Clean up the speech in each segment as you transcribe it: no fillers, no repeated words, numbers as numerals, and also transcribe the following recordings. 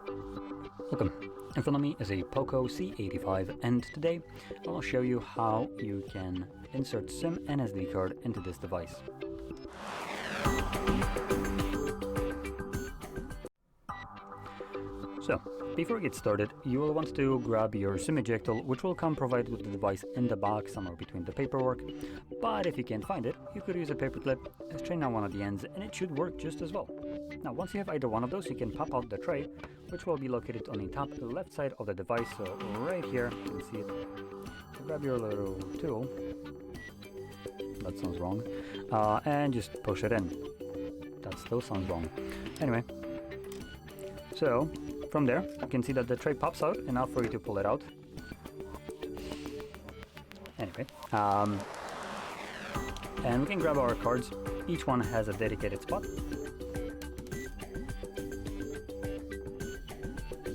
Welcome. In front of me is a POCO C85, and today I'll show you how you can insert SIM and SD card into this device. So, before we get started, you will want to grab your SIM ejector, which will come provided with the device in the box somewhere between the paperwork. But if you can't find it, you could use a paper clip, straighten out one of the ends, and it should work just as well. Now, once you have either one of those, you can pop out the tray, which will be located on the top left side of the device. So right here, you can see it. So grab your little tool. That sounds wrong. And just push it in. That still sounds wrong. Anyway, so from there, you can see that the tray pops out, enough for you to pull it out. Anyway, and we can grab our cards. Each one has a dedicated spot.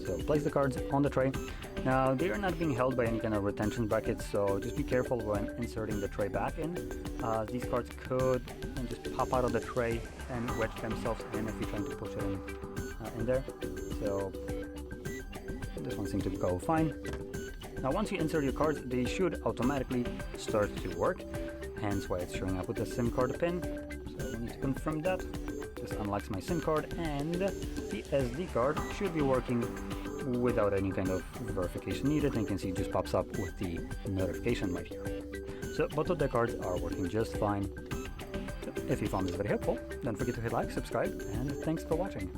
So place the cards on the tray. Now they are not being held by any kind of retention brackets, so just be careful when inserting the tray back in. These cards could just pop out of the tray and wedge themselves in if you're trying to push it in there. So this one seems to go fine. Now once you insert your cards, they should automatically start to work, hence why it's showing up with the SIM card pin. So we need to confirm that. This unlocks my SIM card, and the SD card should be working without any kind of verification needed, and you can see it just pops up with the notification right here. So both of the cards are working just fine. So if you found this very helpful, don't forget to hit like, subscribe, and thanks for watching.